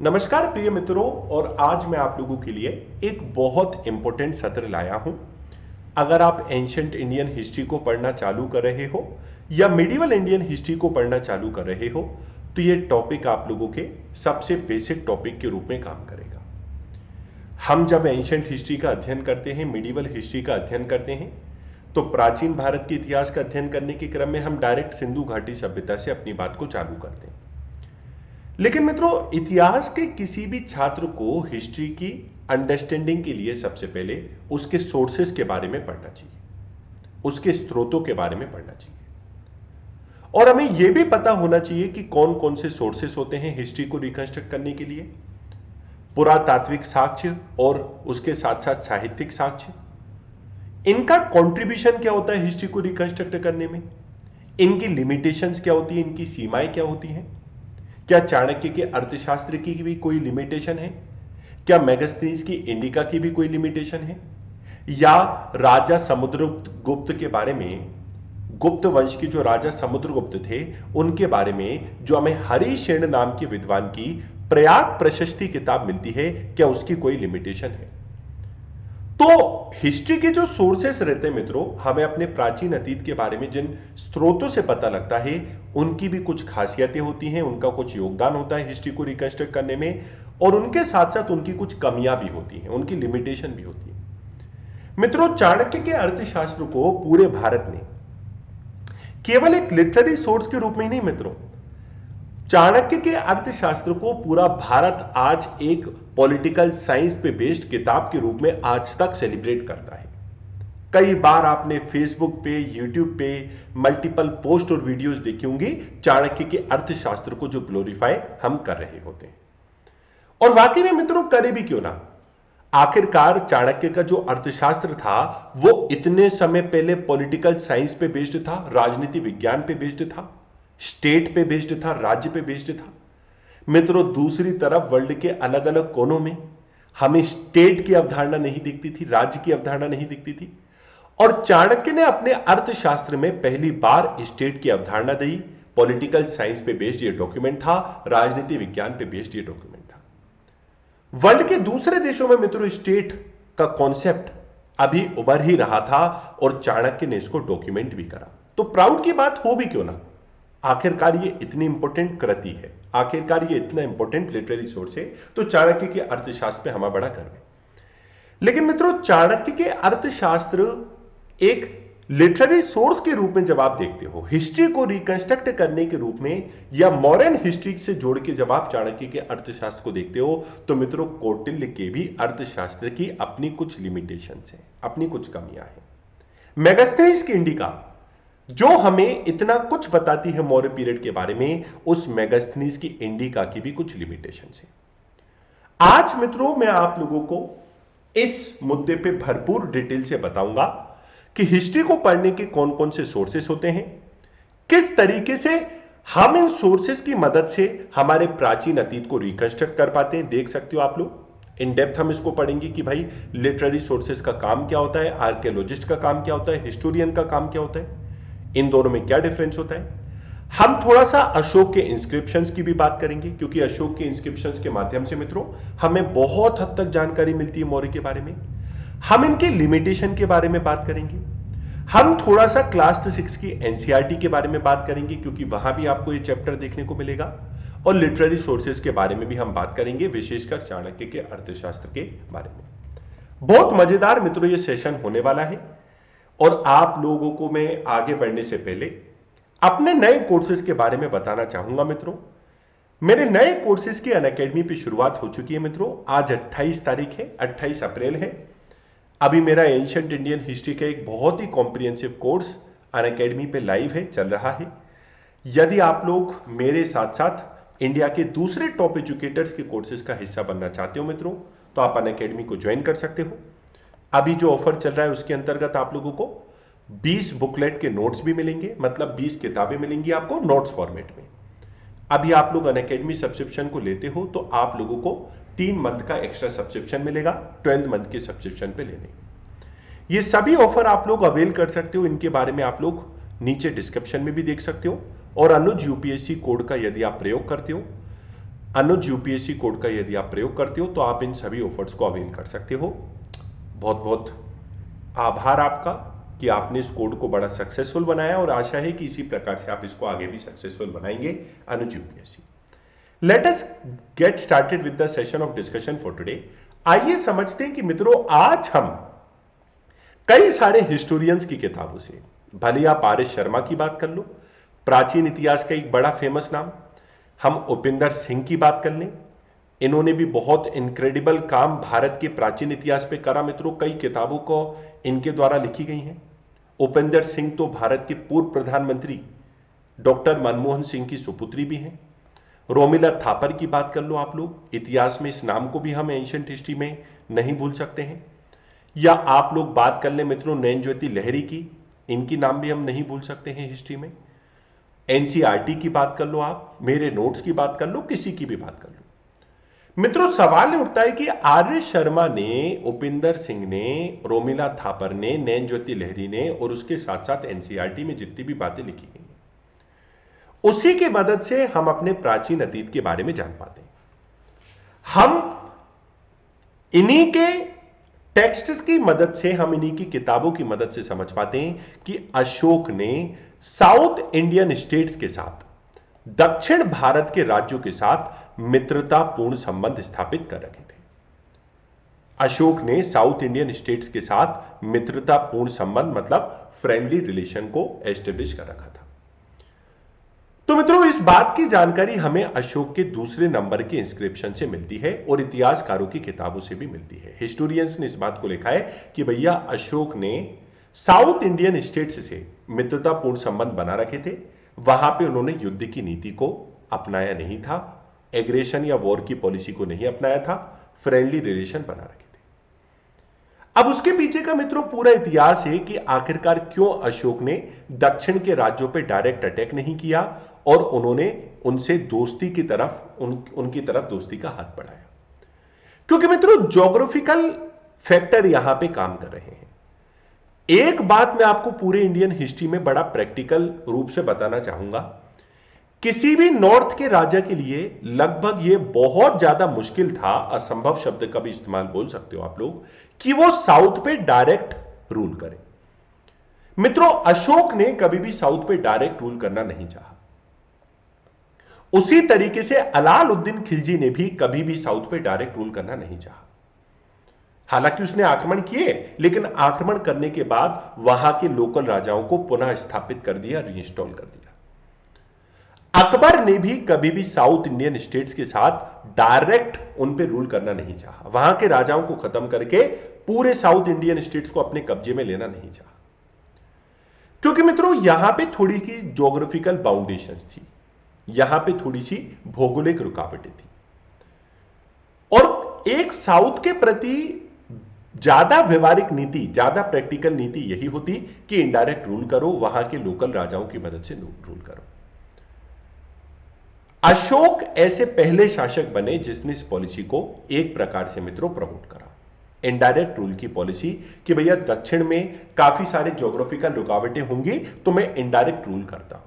नमस्कार प्रिय मित्रों। और आज मैं आप लोगों के लिए एक बहुत इंपॉर्टेंट सत्र लाया हूं। अगर आप एंशिएंट इंडियन हिस्ट्री को पढ़ना चालू कर रहे हो या मिडिवल इंडियन हिस्ट्री को पढ़ना चालू कर रहे हो तो ये टॉपिक आप लोगों के सबसे बेसिक टॉपिक के रूप में काम करेगा। हम जब एंशिएंट हिस्ट्री का अध्ययन करते हैं, मिडिवल हिस्ट्री का अध्ययन करते हैं, तो प्राचीन भारत के इतिहास का अध्ययन करने के क्रम में हम डायरेक्ट सिंधु घाटी सभ्यता से अपनी बात को चालू करते हैं। लेकिन मित्रों, इतिहास के किसी भी छात्र को हिस्ट्री की अंडरस्टैंडिंग के लिए सबसे पहले उसके सोर्सेस के बारे में पढ़ना चाहिए, उसके स्रोतों के बारे में पढ़ना चाहिए। और हमें यह भी पता होना चाहिए कि कौन कौन से सोर्सेस होते हैं हिस्ट्री को रिकंस्ट्रक्ट करने के लिए। पुरातात्विक साक्ष्य और उसके साथ साथ साहित्यिक साक्ष्य, इनका कंट्रीब्यूशन क्या होता है हिस्ट्री को रिकंस्ट्रक्ट करने में, इनकी लिमिटेशंस क्या होती है, इनकी सीमाएं क्या होती हैं। क्या चाणक्य के अर्थशास्त्र की भी कोई लिमिटेशन है? क्या मेगास्थनीज की इंडिका की भी कोई लिमिटेशन है? या राजा समुद्रगुप्त के बारे में, गुप्त वंश के जो राजा समुद्रगुप्त थे उनके बारे में जो हमें हरिशेन नाम के विद्वान की प्रयाग प्रशस्ति किताब मिलती है, क्या उसकी कोई लिमिटेशन है? तो हिस्ट्री के जो सोर्सेस रहते हैं मित्रों, हमें अपने प्राचीन अतीत के बारे में जिन स्रोतों से पता लगता है उनकी भी कुछ खासियतें होती हैं, उनका कुछ योगदान होता है हिस्ट्री को रिकंस्ट्रक्ट करने में, और उनके साथ साथ उनकी कुछ कमियां भी होती हैं, उनकी लिमिटेशन भी होती है। मित्रों, चाणक्य के अर्थशास्त्र को पूरे भारत ने केवल एक लिटरेरी सोर्स के रूप में ही नहीं मित्रों, चाणक्य के अर्थशास्त्र को पूरा भारत आज एक पॉलिटिकल साइंस पे बेस्ड किताब के रूप में आज तक सेलिब्रेट करता है। कई बार आपने फेसबुक पे, यूट्यूब पे मल्टीपल पोस्ट और वीडियोस देखी होंगी चाणक्य के अर्थशास्त्र को जो ग्लोरीफाई हम कर रहे होते हैं। और वाकई में मित्रों, करे भी क्यों ना, आखिरकार चाणक्य का जो अर्थशास्त्र था वो इतने समय पहले पॉलिटिकल साइंस पे बेस्ड था, राजनीति विज्ञान पे बेस्ड था, स्टेट पे बेस्ड था, राज्य पे बेस्ड था। मित्रों, दूसरी तरफ वर्ल्ड के अलग अलग कोनों में हमें स्टेट की अवधारणा नहीं दिखती थी, राज्य की अवधारणा नहीं दिखती थी, और चाणक्य ने अपने अर्थशास्त्र में पहली बार स्टेट की अवधारणा दी। पॉलिटिकल साइंस पे बेस्ड ये डॉक्यूमेंट था, राजनीति विज्ञान पे बेस्ड ये डॉक्यूमेंट था। वर्ल्ड के दूसरे देशों में मित्रों स्टेट का कॉन्सेप्ट अभी उभर ही रहा था और चाणक्य ने इसको डॉक्यूमेंट भी करा। तो प्राउड की बात हो भी क्यों ना, आखिरकार ये इतनी इंपॉर्टेंट कृति है, आखिरकार ये इतना इंपॉर्टेंट लिटरेरी सोर्स है, तो चाणक्य के अर्थशास्त्र पे हमारा बड़ा गर्व है। लेकिन मित्रों, चाणक्य के अर्थशास्त्र एक लिटरेरी सोर्स के रूप में जब आप देखते हो, हिस्ट्री को रिकंस्ट्रक्ट करने के रूप में या मॉडर्न हिस्ट्री से जोड़ के जब आप चाणक्य के अर्थशास्त्र को देखते हो, तो मित्रों कौटिल्य के भी अर्थशास्त्र की अपनी कुछ लिमिटेशंस हैं, अपनी कुछ कमियां हैं। मेगास्थनीज की इंडिका जो हमें इतना कुछ बताती है मौर्य पीरियड के बारे में, उस मेगास्थनीज की इंडिका की भी कुछ लिमिटेशंस हैं। आज मित्रों मैं आप लोगों को इस मुद्दे पे भरपूर डिटेल से बताऊंगा कि हिस्ट्री को पढ़ने के कौन कौन से सोर्सेस होते हैं, किस तरीके से हम इन सोर्सेस की मदद से हमारे प्राचीन अतीत को रिकंस्ट्रक्ट कर पाते हैं। देख सकते हो आप लोग, इन डेप्थ हम इसको पढ़ेंगे कि भाई लिटरेरी सोर्सेस का काम क्या होता है, आर्कियोलॉजिस्ट का काम क्या होता है, हिस्टोरियन का काम क्या होता है, इन दोनों में क्या डिफरेंस होता है। हम थोड़ा सा अशोक के इंस्क्रिप्शंस की भी बात करेंगे, क्योंकि अशोक के इंस्क्रिप्शंस के माध्यम से मित्रों हमें बहुत हद तक जानकारी मिलती है मौर्य के बारे में। हम इनके लिमिटेशन के बारे में बात करेंगे। हम थोड़ा सा क्लास 6 की एनसीईआरटी के बारे में बात करेंगे, क्योंकि वहां भी आपको ये चैप्टर देखने को मिलेगा। और लिटरेरी सोर्सेस के बारे में भी हम बात करेंगे, विशेषकर चाणक्य के अर्थशास्त्र के बारे में। बहुत मजेदार मित्रों ये सेशन होने वाला है। और आप लोगों को मैं आगे बढ़ने से पहले अपने नए कोर्सेज के बारे में बताना चाहूंगा मित्रों। मेरे नए कोर्सेज की अनअकैडमी पे शुरुआत हो चुकी है मित्रों। आज 28 तारीख है, 28 अप्रैल है। अभी मेरा एंशिएंट इंडियन हिस्ट्री का एक बहुत ही कॉम्प्रिहेंसिव कोर्स अनअकैडमी पे लाइव है, चल रहा है। यदि आप लोग मेरे साथ साथ इंडिया के दूसरे टॉप एजुकेटर्स के कोर्सेज का हिस्सा बनना चाहते हो मित्रों, तो आप अनअकैडमी को ज्वाइन कर सकते हो। अभी जो ऑफर चल रहा है उसके अंतर्गत आप लोगों को 20 बुकलेट के नोट्स भी मिलेंगे, मतलब 20 किताबें मिलेंगी आपको नोट्स फॉर्मेट में। अभी आप लोग अनअकैडमी सब्सक्रिप्शन को लेते हो तो आप लोगों को 3 मंथ का एक्स्ट्रा सब्सक्रिप्शन मिलेगा 12 मंथ के सब्सक्रिप्शन पे लेने। ये सभी ऑफर आप लोग अवेल कर सकते हो, इनके बारे में आप लोग नीचे डिस्क्रिप्शन में भी देख सकते हो। और अनुज यूपीएससी कोड का यदि आप प्रयोग करते हो अनुज यूपीएससी कोड का यदि आप प्रयोग करते हो तो आप इन सभी ऑफर्स को अवेल कर सकते हो। बहुत बहुत आभार आपका कि आपने इस कोड को बड़ा सक्सेसफुल बनाया और आशा है कि इसी प्रकार से आप इसको आगे भी सक्सेसफुल बनाएंगे Anuj UPSC. Let us get started with the session of discussion for today. आइए समझते हैं कि मित्रों आज हम कई सारे हिस्टोरियंस की किताबों से, भले आप आर एस शर्मा की बात कर लो, प्राचीन इतिहास का एक बड़ा फेमस नाम, हम उपिंदर सिंह की बात कर लें, इन्होंने भी बहुत इनक्रेडिबल काम भारत के प्राचीन इतिहास पे करा मित्रों। कई किताबों को इनके द्वारा लिखी गई हैं। उपिंदर सिंह तो भारत के पूर्व प्रधानमंत्री डॉक्टर मनमोहन सिंह की सुपुत्री भी हैं। रोमिला थापर की बात कर लो आप लोग, इतिहास में इस नाम को भी हम एंशिएंट हिस्ट्री में नहीं भूल सकते हैं। या आप लोग बात कर लें मित्रों नैन ज्योति लहरी की, इनकी नाम भी हम नहीं भूल सकते हैं हिस्ट्री में। एनसीईआरटी की बात कर लो, आप मेरे नोट्स की बात कर लो, किसी की भी बात कर लो। मित्रों सवाल उठता है कि आर एस शर्मा ने, उपिंदर सिंह ने, रोमिला थापर ने, नैन ज्योति लहरी ने और उसके साथ साथ एनसीईआरटी में जितनी भी बातें लिखी गई हैं उसी की मदद से हम अपने प्राचीन अतीत के बारे में जान पाते हैं। हम इन्हीं के टेक्स्ट्स की मदद से, हम इन्हीं की किताबों की मदद से समझ पाते हैं कि अशोक ने साउथ इंडियन स्टेट्स के साथ, दक्षिण भारत के राज्यों के साथ मित्रतापूर्ण संबंध स्थापित कर रखे थे। अशोक ने साउथ इंडियन स्टेट्स के साथ मित्रतापूर्ण संबंध मतलब फ्रेंडली रिलेशन को एस्टेब्लिश कर रखा था। तो मित्रों इस बात की जानकारी हमें अशोक के दूसरे नंबर के इंस्क्रिप्शन से मिलती है और इतिहासकारों की किताबों से भी मिलती है। हिस्टोरियंस ने इस बात को लिखा है कि भैया अशोक ने साउथ इंडियन स्टेट्स से मित्रतापूर्ण संबंध बना रखे थे। वहां पे उन्होंने युद्ध की नीति को अपनाया नहीं था, एग्रेशन या वॉर की पॉलिसी को नहीं अपनाया था, फ्रेंडली रिलेशन बना रखे थे। अब उसके पीछे का मित्रों पूरा इतिहास है कि आखिरकार क्यों अशोक ने दक्षिण के राज्यों पे डायरेक्ट अटैक नहीं किया और उन्होंने उनसे दोस्ती की तरफ, उनकी तरफ दोस्ती का हाथ बढ़ाया। क्योंकि मित्रों ज्योग्राफिकल फैक्टर यहां पे काम कर रहे हैं। एक बात मैं आपको पूरे इंडियन हिस्ट्री में बड़ा प्रैक्टिकल रूप से बताना चाहूंगा, किसी भी नॉर्थ के राजा के लिए लगभग यह बहुत ज्यादा मुश्किल था, असंभव शब्द का भी इस्तेमाल बोल सकते हो आप लोग, कि वो साउथ पे डायरेक्ट रूल करे। मित्रों अशोक ने कभी भी साउथ पे डायरेक्ट रूल करना नहीं चाहा। उसी तरीके से अलाउद्दीन खिलजी ने भी कभी भी साउथ पे डायरेक्ट रूल करना नहीं चाहा। हालांकि उसने आक्रमण किए, लेकिन आक्रमण करने के बाद वहां के लोकल राजाओं को पुनः स्थापित कर दिया, रीइंस्टॉल कर दिया। अकबर ने भी कभी भी साउथ इंडियन स्टेट्स के साथ डायरेक्ट उन पे रूल करना नहीं चाहा। वहां के राजाओं को खत्म करके पूरे साउथ इंडियन स्टेट्स को अपने कब्जे में लेना नहीं चाहा। क्योंकि मित्रों यहां पे थोड़ी सी ज्योग्राफिकल बाउंडेशंस थी, यहां पे थोड़ी सी भौगोलिक रुकावटें थी और एक साउथ के प्रति ज्यादा व्यवहारिक नीति, ज्यादा प्रैक्टिकल नीति यही होती कि इनडायरेक्ट रूल करो, वहां के लोकल राजाओं की मदद से रूल करो। अशोक ऐसे पहले शासक बने जिसने इस पॉलिसी को एक प्रकार से मित्रों प्रमोट करा, इनडायरेक्ट रूल की पॉलिसी, कि भैया दक्षिण में काफी सारे ज्योग्राफिकल रुकावटें होंगी तो मैं इनडायरेक्ट रूल करता हूं।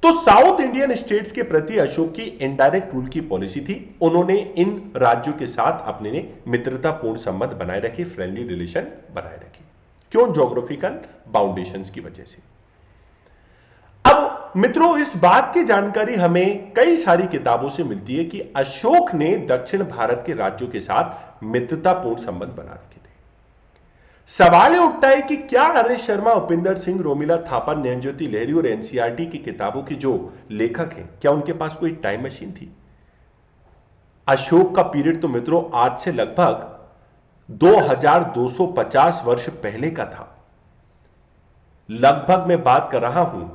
तो साउथ इंडियन स्टेट्स के प्रति अशोक की इनडायरेक्ट रूल की पॉलिसी थी। उन्होंने इन राज्यों के साथ अपने ने मित्रतापूर्ण संबंध बनाए रखे, फ्रेंडली रिलेशन बनाए रखे। क्यों? ज्योग्राफिकल बाउंडेशंस की वजह से। अब मित्रों इस बात की जानकारी हमें कई सारी किताबों से मिलती है कि अशोक ने दक्षिण भारत के राज्यों के साथ मित्रतापूर्ण संबंध बना रखे थे। सवाल यह उठता है कि क्या आर एस शर्मा, उपिंदर सिंह, रोमिला थापर, नैन ज्योति लहरी और एनसीईआरटी की किताबों के जो लेखक हैं, क्या उनके पास कोई टाइम मशीन थी? अशोक का पीरियड तो मित्रों आज से लगभग 2250 वर्ष पहले का था। लगभग मैं बात कर रहा हूं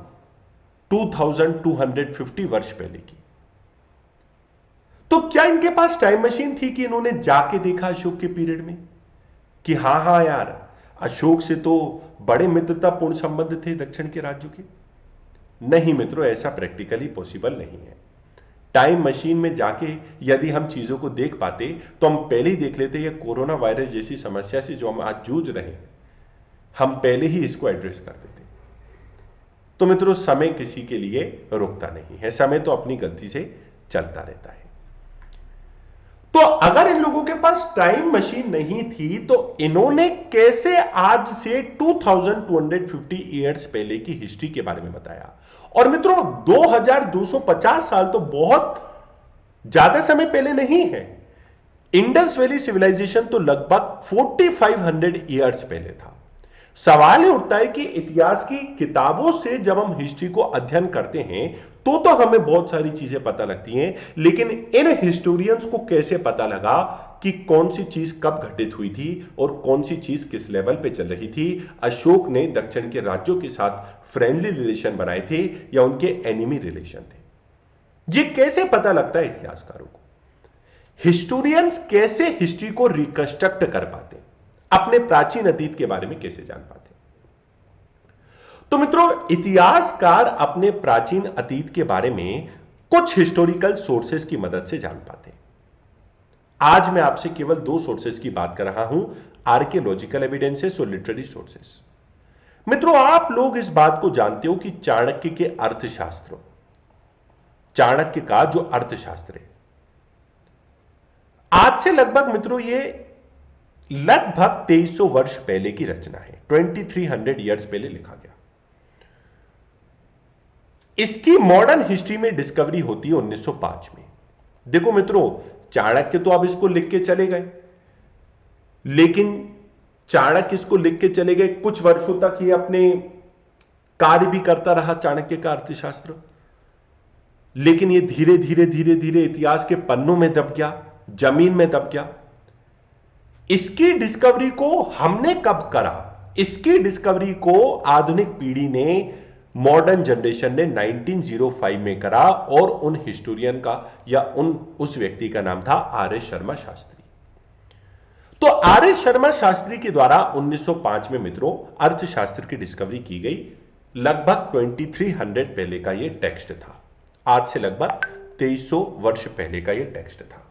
2250 वर्ष पहले की। तो क्या इनके पास टाइम मशीन थी कि इन्होंने जाके देखा अशोक के पीरियड में कि हां यार अशोक से तो बड़े मित्रतापूर्ण संबंध थे दक्षिण के राज्यों के? नहीं मित्रों, ऐसा प्रैक्टिकली पॉसिबल नहीं है। टाइम मशीन में जाके यदि हम चीजों को देख पाते तो हम पहले ही देख लेते, ये कोरोना वायरस जैसी समस्या से जो हम आज जूझ रहे हैं, हम पहले ही इसको एड्रेस कर देते। तो मित्रों समय किसी के लिए रुकता नहीं है, समय तो अपनी गलती से चलता रहता है। तो अगर इन लोगों के पास टाइम मशीन नहीं थी तो इन्होंने कैसे आज से 2250 ईयर्स पहले की हिस्ट्री के बारे में बताया। और मित्रों 2250 साल तो बहुत ज्यादा समय पहले नहीं है। इंडस वैली सिविलाइजेशन तो लगभग 4500 ईयर्स पहले था। सवाल ये उठता है कि इतिहास की किताबों से जब हम हिस्ट्री को अध्ययन करते हैं तो हमें बहुत सारी चीजें पता लगती हैं, लेकिन इन हिस्टोरियंस को कैसे पता लगा कि कौन सी चीज कब घटित हुई थी और कौन सी चीज किस लेवल पे चल रही थी। अशोक ने दक्षिण के राज्यों के साथ फ्रेंडली रिलेशन बनाए थे या उनके एनिमी रिलेशन थे, ये कैसे पता लगता है इतिहासकारों को। हिस्टोरियंस कैसे हिस्ट्री को रिकंस्ट्रक्ट कर पाते, अपने प्राचीन अतीत के बारे में कैसे जान पाते। तो मित्रों इतिहासकार अपने प्राचीन अतीत के बारे में कुछ हिस्टोरिकल सोर्सेस की मदद से जान पाते हैं। आज मैं आपसे केवल दो सोर्सेस की बात कर रहा हूं, आर्कियोलॉजिकल एविडेंसेस और लिटरेरी सोर्सेस। मित्रों आप लोग इस बात को जानते हो कि चाणक्य के अर्थशास्त्र, चाणक्य का जो अर्थशास्त्र है, आज से लगभग मित्रों ये लगभग 2300 वर्ष पहले की रचना है। 2300 ईयर्स पहले लिखा गया। इसकी मॉडर्न हिस्ट्री में डिस्कवरी होती है 1905 में। देखो मित्रों चाणक्य तो अब इसको लिख के चले गए, लेकिन चाणक्य इसको लिख के चले गए, कुछ वर्षों तक ये अपने कार्य भी करता रहा चाणक्य का अर्थशास्त्र, लेकिन ये धीरे धीरे धीरे धीरे इतिहास के पन्नों में दब गया, जमीन में दब गया। इसकी डिस्कवरी को हमने कब करा? इसकी डिस्कवरी को आधुनिक पीढ़ी ने, मॉडर्न जनरेशन ने 1905 में करा और उन हिस्टोरियन का या उस व्यक्ति का नाम था आर्य शर्मा शास्त्री। तो आर्य शर्मा शास्त्री के द्वारा 1905 में मित्रों अर्थशास्त्र की डिस्कवरी की गई। लगभग 2300 पहले का यह टेक्स्ट था। आज से लगभग 2300 वर्ष पहले का यह टेक्स्ट था।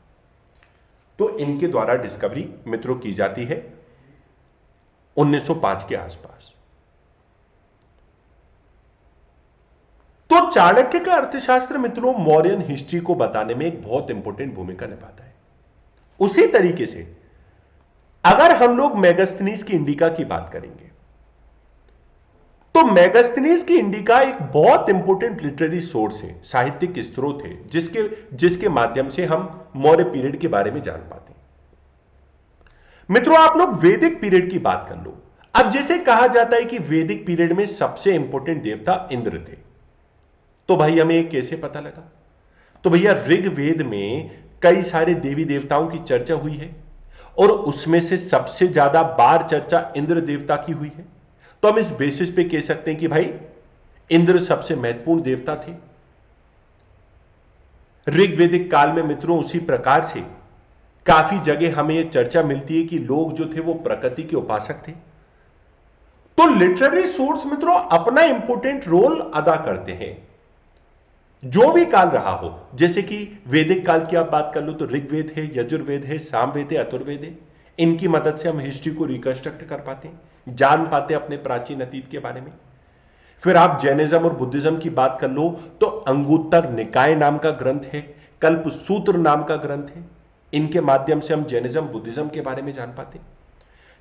तो इनके द्वारा डिस्कवरी मित्रों की जाती है 1905 के आसपास। तो चाणक्य का अर्थशास्त्र मित्रों मौर्यन हिस्ट्री को बताने में एक बहुत इंपॉर्टेंट भूमिका निभाता है। उसी तरीके से अगर हम लोग मेगास्थनीज की इंडिका की बात करेंगे तो मेगास्थनीज की इंडिका एक बहुत इंपॉर्टेंट लिटरेरी सोर्स है, साहित्यिक स्रोत है, जिसके माध्यम से हम मौर्य पीरियड के बारे में जान पाते हैं। मित्रों आप लोग वैदिक पीरियड की बात कर लो। अब जैसे कहा जाता है कि वैदिक पीरियड में सबसे इंपॉर्टेंट देवता इंद्र थे, तो भाई हमें एक कैसे पता लगा? तो भैया ऋग्वेद में कई सारे देवी देवताओं की चर्चा हुई है और उसमें से सबसे ज्यादा बार चर्चा इंद्र देवता की हुई है। तो हम इस बेसिस पे कह सकते हैं कि भाई इंद्र सबसे महत्वपूर्ण देवता थे। ऋग्वेदिक काल में मित्रों उसी प्रकार से काफी जगह हमें यह चर्चा मिलती है कि लोग जो थे वो प्रकृति के उपासक थे। तो लिटरेरी सोर्स मित्रों अपना इंपॉर्टेंट रोल अदा करते हैं, जो भी काल रहा हो। जैसे कि वैदिक काल की आप बात कर लो तो ऋग्वेद है, यजुर्वेद है, सामवेद है, अथर्ववेद है। इनकी मदद से हम हिस्ट्री को रिकंस्ट्रक्ट कर पाते हैं, जान पाते हैं अपने प्राचीन अतीत के बारे में। फिर आप जैनिज्म और बुद्धिज्म की बात कर लो तो अंगुत्तर निकाय नाम का ग्रंथ है, कल्पसूत्र नाम का ग्रंथ है। इनके माध्यम से हम जैनिज्म बुद्धिज्म के बारे में जान पाते हैं।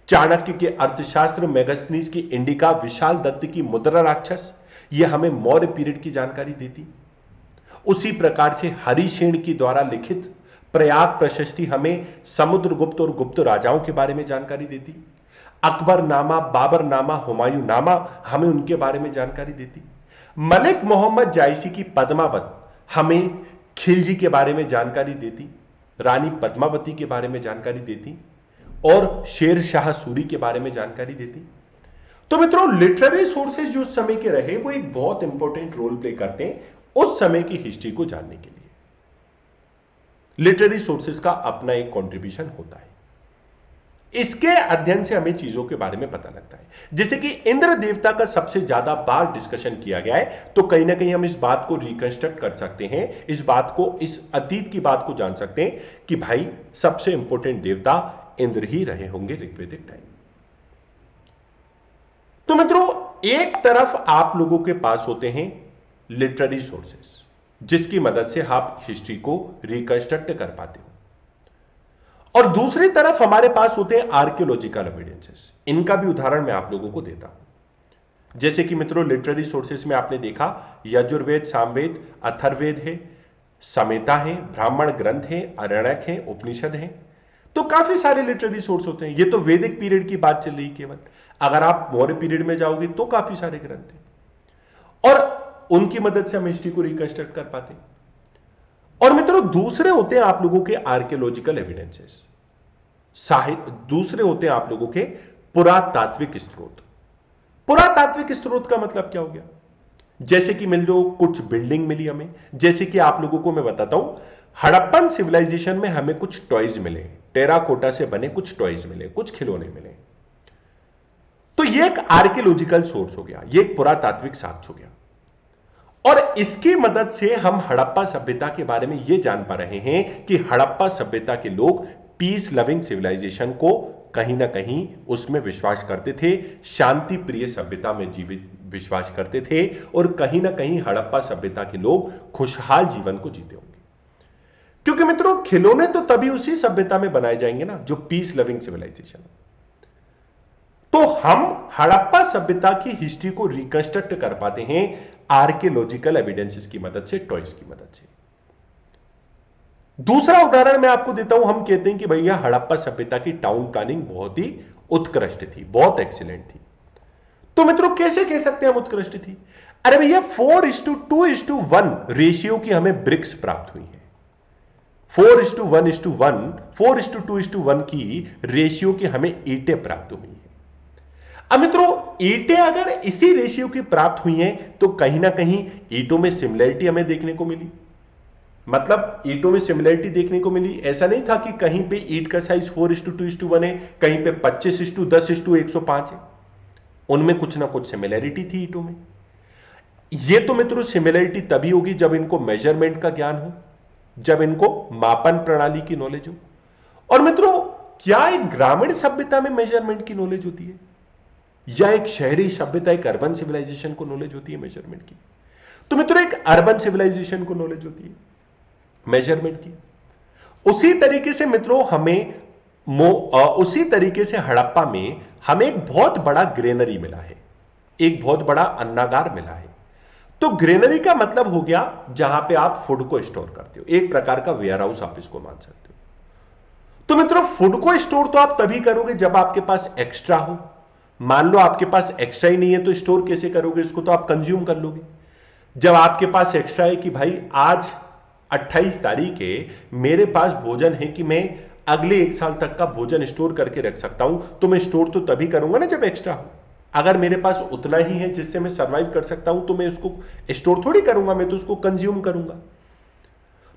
चाणक्य के अर्थशास्त्र, मेगास्थनीज की इंडिका, विशाल दत्त की मुद्रा राक्षस, यह हमें मौर्य पीरियड की जानकारी देती। उसी प्रकार से हरिशेन की द्वारा लिखित प्रयाग प्रशस्ति हमें समुद्रगुप्त और गुप्त राजाओं के बारे में जानकारी देती। अकबर नामा, बाबर नामा, हुमायूं नामा हमें उनके बारे में जानकारी देती। मलिक मोहम्मद जायसी की पद्मावत हमें खिलजी के बारे में जानकारी देती, रानी पद्मावती के बारे में जानकारी देती और शेर शाह सूरी के बारे में जानकारी देती। तो मित्रों लिटरेरी सोर्सेज जो उस समय के रहे वो एक बहुत इंपॉर्टेंट रोल प्ले करते हैं उस समय की हिस्ट्री को जानने के लिए। लिटरेरी सोर्सेज का अपना एक कंट्रीब्यूशन होता है। इसके अध्ययन से हमें चीजों के बारे में पता लगता है। जैसे कि इंद्र देवता का सबसे ज्यादा बार डिस्कशन किया गया है, तो कहीं ना कहीं हम इस बात को रिकंस्ट्रक्ट कर सकते हैं, इस बात को, इस अतीत की बात को जान सकते हैं कि भाई सबसे इंपॉर्टेंट देवता इंद्र ही रहे होंगे ऋग्वेदिक टाइम। तो मित्रों एक तरफ आप लोगों के पास होते हैं लिटरेरी सोर्सेस, जिसकी मदद से आप हिस्ट्री को रिकंस्ट्रक्ट कर पाते हो। और दूसरी तरफ हमारे पास होते हैं आर्कियोलॉजिकल एविडेंसेस। इनका भी उदाहरण मैं आप लोगों को देता हूं। जैसे कि मित्रों लिटरेरी सोर्सेस में आपने देखा यजुर्वेद, सामवेद, अथर्ववेद है, संहिता है, ब्राह्मण ग्रंथ है, आरण्यक है, उपनिषद है। तो काफी सारे लिटरेरी सोर्स होते हैं। ये तो वैदिक पीरियड की बात चल रही केवल। अगर आप मौर्य पीरियड में जाओगे तो काफी सारे ग्रंथ हैं और उनकी मदद से हम हिस्ट्री को रिकंस्ट्रक्ट कर पाते हैं। और मित्रों दूसरे होते हैं आप लोगों के आर्कियोलॉजिकल एविडेंसेस, साहित्य। दूसरे होते हैं आप लोगों के पुरातात्विक स्रोत। पुरातात्विक स्रोत का मतलब क्या हो गया? जैसे कि मिल लो कुछ बिल्डिंग मिली हमें। जैसे कि आप लोगों को मैं बताता हूं, हड़प्पन सिविलाइजेशन में हमें कुछ टॉयज मिले, टेराकोटा से बने कुछ टॉयज मिले, कुछ खिलौने मिले। तो यह एक आर्कियोलॉजिकल सोर्स हो गया, यह एक पुरातात्विक साक्ष्य हो गया। और इसकी मदद से हम हड़प्पा सभ्यता के बारे में यह जान पा रहे हैं कि हड़प्पा सभ्यता के लोग पीस लविंग सिविलाइजेशन को कहीं ना कहीं उसमें विश्वास करते थे, शांति प्रिय सभ्यता में जीवित विश्वास करते थे और कहीं ना कहीं हड़प्पा सभ्यता के लोग खुशहाल जीवन को जीते होंगे। क्योंकि मित्रों खिलौने तो तभी उसी सभ्यता में बनाए जाएंगे ना जो पीस लविंग सिविलाइजेशन। तो हम हड़प्पा सभ्यता की हिस्ट्री को रिकंस्ट्रक्ट कर पाते हैं आर्कियोलॉजिकल एविडेंसेस की मदद से, टॉयज की मदद से। दूसरा उदाहरण मैं आपको देता हूं। हम कहते हैं कि भैया हड़प्पा सभ्यता की टाउन प्लानिंग बहुत ही उत्कृष्ट थी, बहुत एक्सीलेंट थी। तो मित्रों कैसे कह सकते हैं हम उत्कृष्ट थी? अरे भैया 4:2:1 रेशियो की हमें ब्रिक्स प्राप्त हुई है। 4:1:1, 4:2:1 की रेशियो की हमें ईंटें प्राप्त हुई है। अब मित्रों ईंटें अगर इसी रेशियो की प्राप्त हुई हैं तो कहीं ना कहीं ईंटों में सिमिलरिटी हमें देखने को मिली। मतलब ईंटों में सिमिलरिटी देखने को मिली। ऐसा नहीं था कि कहीं पे ईंट का साइज 4:2:1 है, कहीं पे 25:10:105 है। उनमें कुछ ना कुछ सिमिलरिटी थी ईंटों में। ये तो मित्रों सिमिलरिटी तभी होगी जब इनको मेजरमेंट का ज्ञान हो, जब इनको मापन प्रणाली की नॉलेज हो। और मित्रों क्या एक ग्रामीण सभ्यता में मेजरमेंट की नॉलेज होती है या एक शहरी सभ्यता, एक अर्बन सिविलाइजेशन को नॉलेज होती है मेजरमेंट की? तो मित्रों एक अर्बन सिविलाइजेशन को नॉलेज होती है मेजरमेंट की। उसी तरीके से मित्रों हमें उसी तरीके से हड़प्पा में हमें एक बहुत बड़ा ग्रेनरी मिला है, एक बहुत बड़ा अन्नागार मिला है। तो ग्रेनरी का मतलब हो गया जहां पे आप फूड को स्टोर करते हो, एक प्रकार का वेयर हाउस आप इसको मान सकते हो। तो मित्रों फूड को स्टोर तो आप तभी करोगे जब आपके पास एक्स्ट्रा हो। मान लो आपके पास एक्स्ट्रा ही नहीं है तो स्टोर कैसे करोगे? इसको तो आप कंज्यूम कर लोगे। जब आपके पास एक्स्ट्रा है कि भाई आज 28 तारीख है, मेरे पास भोजन है कि मैं अगले 1 साल तक का भोजन स्टोर करके रख सकता हूं, तो मैं स्टोर तो तभी करूंगा ना जब एक्स्ट्रा हो। अगर मेरे पास उतना ही है जिससे मैं सरवाइव कर सकता हूं तो मैं उसको स्टोर थोड़ी करूंगा, मैं तो उसको कंज्यूम करूंगा।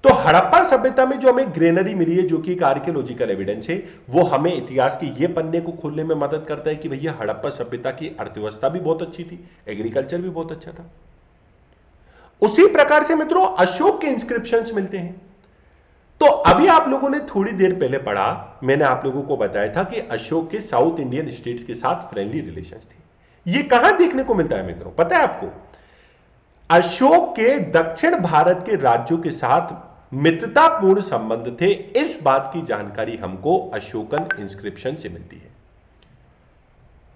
तो हड़प्पा सभ्यता में जो हमें ग्रेनरी मिली है, जो कि एक आर्कियोलॉजिकल एविडेंस है, वो हमें इतिहास के ये पन्ने को खोलने में मदद करता है कि भैया हड़प्पा सभ्यता की अर्थव्यवस्था भी बहुत अच्छी थी, एग्रीकल्चर भी बहुत अच्छा था। उसी प्रकार से मित्रों अशोक के इंस्क्रिप्शंस मिलते हैं। तो अभी आप लोगों ने थोड़ी देर पहले पढ़ा, मैंने आप लोगों को बताया था कि अशोक के साउथ इंडियन स्टेट्स के साथ फ्रेंडली रिलेशंस थे। ये कहां देखने को मिलता है मित्रों, पता है आपको? अशोक के दक्षिण भारत के राज्यों के साथ मित्रतापूर्ण संबंध थे। इस बात की जानकारी हमको अशोकन इंस्क्रिप्शन से मिलती है।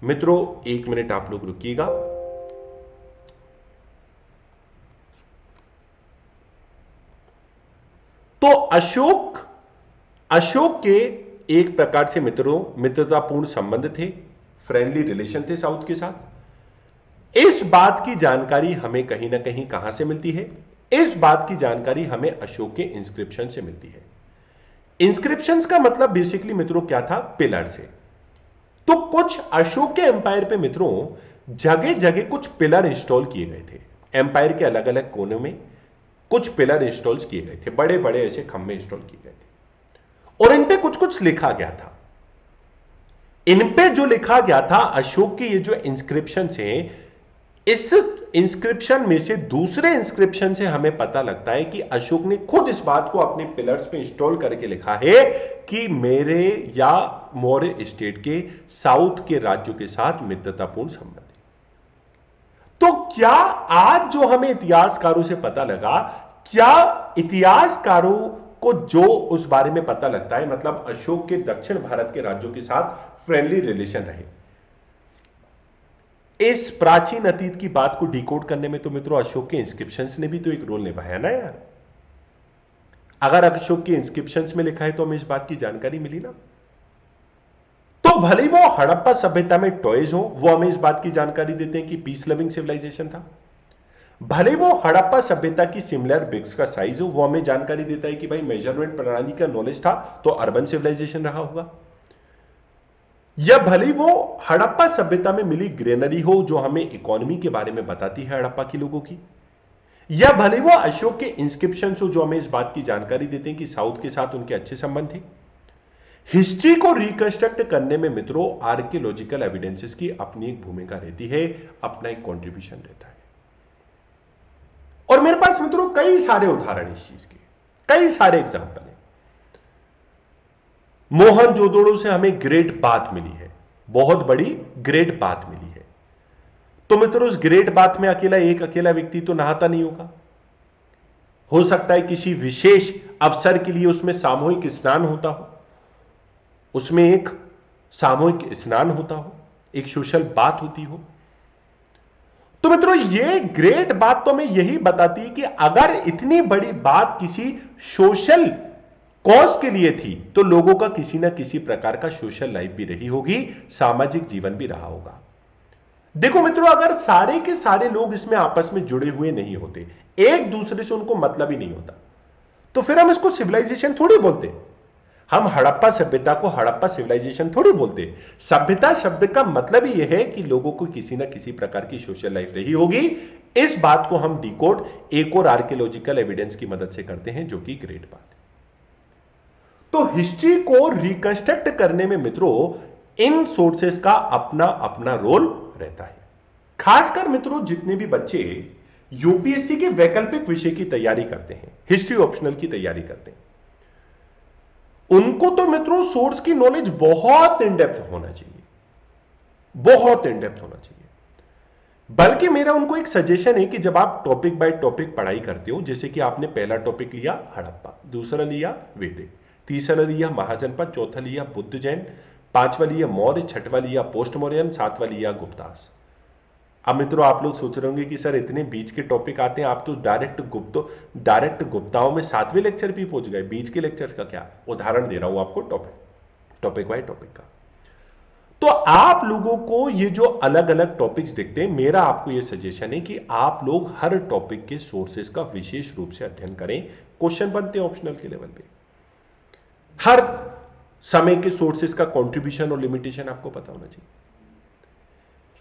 मित्रों 1 मिनट आप लोग रुकिएगा। तो अशोक के एक प्रकार से मित्रों मित्रतापूर्ण संबंध थे, फ्रेंडली रिलेशन थे साउथ के साथ। इस बात की जानकारी हमें कहीं ना कहीं कहां से मिलती है? इस बात की जानकारी हमें अशोक के इंस्क्रिप्शन से मिलती है। इंस्क्रिप्शंस का मतलब बेसिकली मित्रों क्या था? पिलर से। तो कुछ अशोक के एम्पायर पे मित्रों जगह जगह कुछ पिलर इंस्टॉल किए गए थे। एम्पायर के अलग अलग कोनों में कुछ पिलर इंस्टॉल किए गए थे, बड़े बड़े ऐसे खंभे इंस्टॉल किए गए थे और इन पे कुछ कुछ लिखा गया था। इन पे जो लिखा गया था, अशोक के ये जो इंस्क्रिप्शन हैं, इस इंस्क्रिप्शन में से दूसरे इंस्क्रिप्शन से हमें पता लगता है कि अशोक ने खुद इस बात को अपने पिलर्स पे इंस्टॉल करके लिखा है कि मेरे या मौर्य स्टेट के साउथ के राज्यों के साथ मित्रतापूर्ण संबंध है। तो क्या आज जो हमें इतिहासकारों से पता लगा क्या इतिहासकारों को जो उस बारे में पता लगता है, मतलब अशोक के दक्षिण भारत के राज्यों के साथ फ्रेंडली रिलेशन रहे, इस प्राचीन अतीत की बात को डिकोड करने में तो मित्रों अशोक के इंस्क्रिप्शंस ने भी तो एक रोल निभाया ना यार। अगर अशोक के इंस्क्रिप्शंस में लिखा है तो हमें इस बात की जानकारी मिली ना। तो भले वो हड़प्पा सभ्यता में टॉयज हो, वो हमें इस बात की जानकारी देते हैं कि पीस लविंग सिविलाइजेशन था। भले वो हड़प्पा सभ्यता की सिमिलर ब्रिक्स का साइज हो, वो हमें जानकारी देता है कि भाई मेजरमेंट प्रणाली का नॉलेज था तो अर्बन सिविलाइजेशन रहा होगा। या भले वो हड़प्पा सभ्यता में मिली ग्रेनरी हो जो हमें इकोनॉमी के बारे में बताती है हड़प्पा के लोगों की। या भले वो अशोक के इंस्क्रिप्शन हो जो हमें इस बात की जानकारी देते हैं कि साउथ के साथ उनके अच्छे संबंध थे। हिस्ट्री को रिकंस्ट्रक्ट करने में मित्रों आर्कियोलॉजिकल एविडेंसेस की अपनी एक भूमिका रहती है, अपना एक कंट्रीब्यूशन रहता है। और मेरे पास मित्रों कई सारे उदाहरण इस चीज के, कई सारे एग्जांपल हैं। मोहनजोदड़ो से हमें ग्रेट बात मिली है, बहुत बड़ी ग्रेट बात मिली है। तो मित्रों उस ग्रेट बात में एक अकेला व्यक्ति तो नहाता नहीं होगा। हो सकता है किसी विशेष अवसर के लिए उसमें सामूहिक स्नान होता हो, उसमें एक सामूहिक स्नान होता हो, एक सोशल बात होती हो। तो मित्रों ये ग्रेट बात तो हमें यही बताती है कि अगर इतनी बड़ी बात किसी सोशल कॉज के लिए थी तो लोगों का किसी ना किसी प्रकार का सोशल लाइफ भी रही होगी, सामाजिक जीवन भी रहा होगा। देखो मित्रों अगर सारे के सारे लोग इसमें आपस में जुड़े हुए नहीं होते, एक दूसरे से उनको मतलब ही नहीं होता, तो फिर हम इसको सिविलाइजेशन थोड़ी बोलते। हम हड़प्पा सभ्यता को हड़प्पा सिविलाइजेशन थोड़ी बोलते। सभ्यता शब्द का मतलब ही यह है कि लोगों को किसी ना किसी प्रकार की सोशल लाइफ रही होगी। इस बात को हम डिकोड एक और आर्कियोलॉजिकल एविडेंस की मदद से करते हैं, जो कि ग्रेट बात है। तो हिस्ट्री को रिकंस्ट्रक्ट करने में मित्रों इन सोर्सेस का अपना अपना रोल रहता है। खासकर मित्रों जितने भी बच्चे यूपीएससी के वैकल्पिक विषय की तैयारी करते हैं, हिस्ट्री ऑप्शनल की तैयारी करते हैं, उनको तो मित्रों सोर्स की नॉलेज बहुत इन डेप्थ होना चाहिए, बहुत इन डेप्थ होना चाहिए। बल्कि मेरा उनको एक सजेशन है कि जब आप टॉपिक बाय टॉपिक पढ़ाई करते हो, जैसे कि आपने पहला टॉपिक लिया हड़प्पा, दूसरा लिया वैदिक, तीसरा लिया महाजनपद, चौथा लिया बुद्ध जैन, पांचवा लिया मौर्य, छठवा लिया पोस्ट मौर्यन, सातवा लिया गुप्तास। अब मित्रों आप लोग सोच रहे होंगे कि सर इतने बीच के टॉपिक आते हैं, आप तो डायरेक्ट गुप्ताओं में 7वें लेक्चर भी पहुंच गए, बीच के लेक्चर्स का क्या। उदाहरण दे रहा हूं आपको टॉपिक बाय टॉपिक का। तो आप लोगों को ये जो अलग अलग टॉपिक्स दिखते हैं, मेरा आपको ये सजेशन है कि आप लोग हर टॉपिक के सोर्सेस का विशेष रूप से अध्ययन करें। क्वेश्चन बनते हैं ऑप्शनल के लेवल पे, हर समय के सोर्सेस का कंट्रीब्यूशन और लिमिटेशन आपको पता होना चाहिए।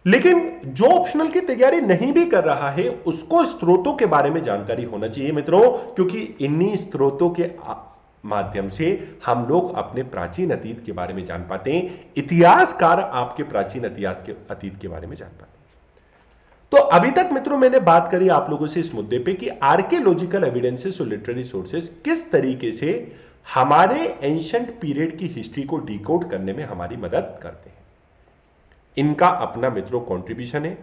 लेकिन जो ऑप्शनल की तैयारी नहीं भी कर रहा है उसको स्रोतों के बारे में जानकारी होना चाहिए मित्रों, क्योंकि इन्हीं स्रोतों के माध्यम से हम लोग अपने प्राचीन अतीत के बारे में जान पाते हैं, इतिहासकार आपके प्राचीन अतीत के बारे में जान पाते हैं। तो अभी तक मित्रों मैंने बात करी आप लोगों से इस मुद्दे पे कि आर्कियोलॉजिकल एविडेंसेस और लिटरेरी सोर्सेस किस तरीके से हमारे एंशिएंट पीरियड की हिस्ट्री को डिकोड करने में हमारी मदद करते हैं। इनका अपना मित्रों कंट्रीब्यूशन है।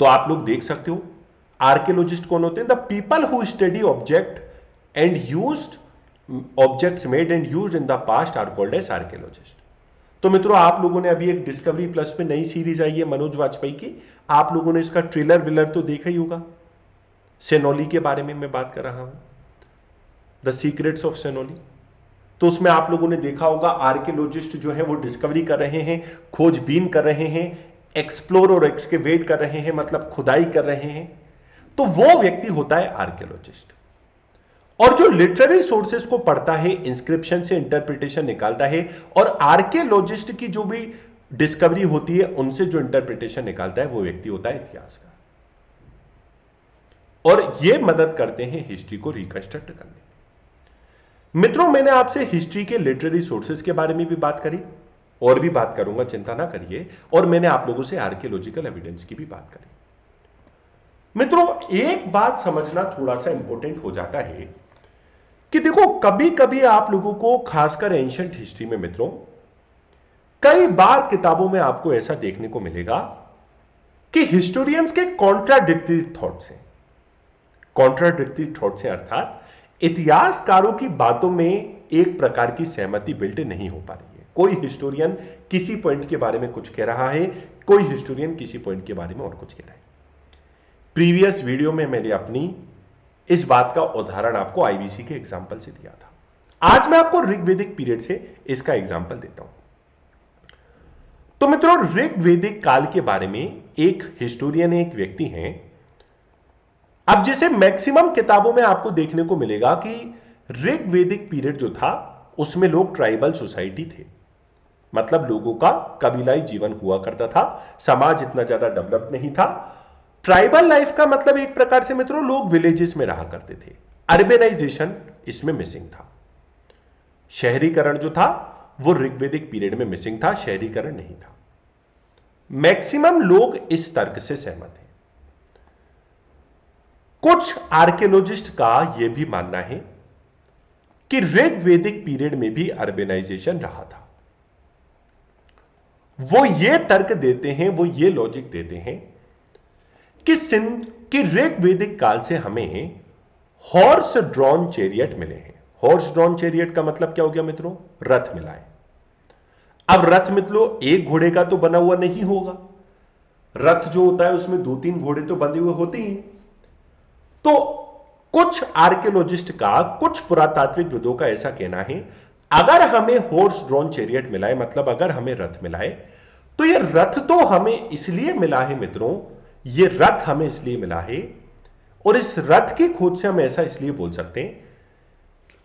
तो आप लोग देख सकते हो आर्कियोलॉजिस्ट कौन होते हैं? The people who study object and used objects made and used in the past are called as archaeologist. तो मित्रों आप लोगों ने अभी एक डिस्कवरी प्लस पे नई सीरीज आई है मनोज वाजपेयी की, आप लोगों ने इसका ट्रेलर विलर तो देखा ही होगा। सेनोली के बारे में मैं बात कर रहा हूं, द सीक्रेट्स ऑफ सेनोली। तो उसमें आप लोगों ने देखा होगा आर्कियोलॉजिस्ट जो है वो डिस्कवरी कर रहे हैं, खोजबीन कर रहे हैं, एक्सप्लोर और एक्सकेवेट कर रहे हैं, मतलब खुदाई कर रहे हैं। तो वो व्यक्ति होता है आर्कियोलॉजिस्ट। और जो लिटरेरी सोर्सेस को पढ़ता है, इंस्क्रिप्शन से इंटरप्रिटेशन निकालता है, और आर्कियोलॉजिस्ट की जो भी डिस्कवरी होती है उनसे जो इंटरप्रिटेशन निकालता है वो व्यक्ति होता है इतिहासकार। और ये मदद करते हैं हिस्ट्री को रिकंस्ट्रक्ट करने में। मित्रों मैंने आपसे हिस्ट्री के लिटरेरी सोर्सेस के बारे में भी बात करी, और भी बात करूंगा, चिंता ना करिए। और मैंने आप लोगों से आर्कियोलॉजिकल एविडेंस की भी बात करी। मित्रों एक बात समझना थोड़ा सा इंपॉर्टेंट हो जाता है कि देखो कभी कभी आप लोगों को खासकर एंशिएंट हिस्ट्री में मित्रों कई बार किताबों में आपको ऐसा देखने को मिलेगा कि हिस्टोरियंस के कॉन्ट्राडिक्टरी थॉट्स हैं, कॉन्ट्राडिक्टरी थॉट से, अर्थात इतिहासकारों की बातों में एक प्रकार की सहमति बिल्ड नहीं हो पा रही है। कोई हिस्टोरियन किसी पॉइंट के बारे में कुछ कह रहा है, कोई हिस्टोरियन किसी पॉइंट के बारे में और कुछ कह रहा है। प्रीवियस वीडियो में मैंने अपनी इस बात का उदाहरण आपको आईबीसी के एग्जाम्पल से दिया था। आज मैं आपको ऋग्वेदिक पीरियड से इसका एग्जाम्पल देता हूं। तो मित्रों, ऋग्वेदिक काल के बारे में एक हिस्टोरियन, एक व्यक्ति हैं। अब जैसे मैक्सिमम किताबों में आपको देखने को मिलेगा कि ऋग्वेदिक पीरियड जो था उसमें लोग ट्राइबल सोसाइटी थे, मतलब लोगों का कबीलाई जीवन हुआ करता था, समाज इतना ज्यादा डेवलप नहीं था। ट्राइबल लाइफ का मतलब एक प्रकार से मित्रों लोग विलेजेस में रहा करते थे। अर्बेनाइजेशन इसमें मिसिंग था। शहरीकरण जो था वो ऋग्वेदिक पीरियड में मिसिंग था, शहरीकरण नहीं था। मैक्सिमम लोग इस तर्क से सहमत हैं। कुछ आर्कियोलॉजिस्ट का यह भी मानना है कि ऋग्वेदिक पीरियड में भी अर्बेनाइजेशन रहा था। वो ये तर्क देते हैं, वो ये लॉजिक देते हैं कि ऋग्वेदिक काल से हमें हॉर्स ड्रॉन चैरियट मिले हैं। हॉर्स ड्रॉन चैरियट का मतलब क्या हो गया मित्रों? रथ मिला है। अब रथ मित्रों एक घोड़े का तो बना हुआ नहीं होगा। रथ जो होता है उसमें 2-3 घोड़े तो बंधे हुए होते ही। तो कुछ आर्कियोलॉजिस्ट का, कुछ पुरातात्विक विदों का ऐसा कहना है, अगर हमें हॉर्स ड्रॉन चैरियट मिला है, मतलब अगर हमें रथ मिला है, तो यह रथ तो हमें इसलिए मिला है मित्रों, यह रथ हमें इसलिए मिला है, और इस रथ की खोज से हम ऐसा इसलिए बोल सकते हैं।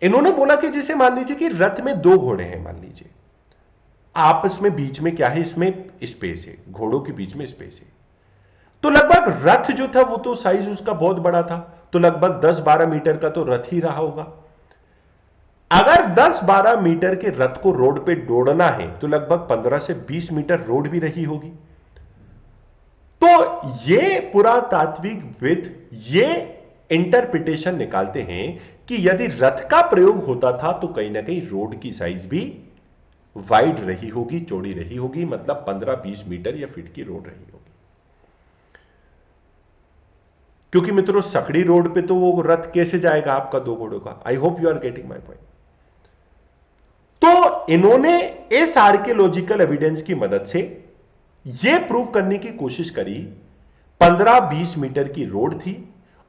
इन्होंने बोला कि जैसे मान लीजिए कि रथ में 2 घोड़े हैं, मान लीजिए आपस में बीच में क्या है, इसमें स्पेस है, घोड़ों के बीच में स्पेस है। तो लगभग रथ जो था वो तो साइज उसका बहुत बड़ा था, तो लगभग 10-12 मीटर का तो रथ ही रहा होगा। अगर 10-12 मीटर के रथ को रोड पे दौड़ना है तो लगभग 15 से 20 मीटर रोड भी रही होगी। तो ये पुरातात्विक विद ये इंटरप्रिटेशन निकालते हैं कि यदि रथ का प्रयोग होता था तो कहीं ना कहीं रोड की साइज भी वाइड रही होगी, चौड़ी रही होगी, मतलब 15-20 मीटर या फीट की रोड रही होगी। क्योंकि मित्रों सकड़ी रोड पे तो वो रथ कैसे जाएगा आपका 2 घोड़ों का? I hope you are getting my point. तो इन्होंने इस आर्कियोलॉजिकल एविडेंस की मदद से यह प्रूव करने की कोशिश करी 15-20 मीटर की रोड थी,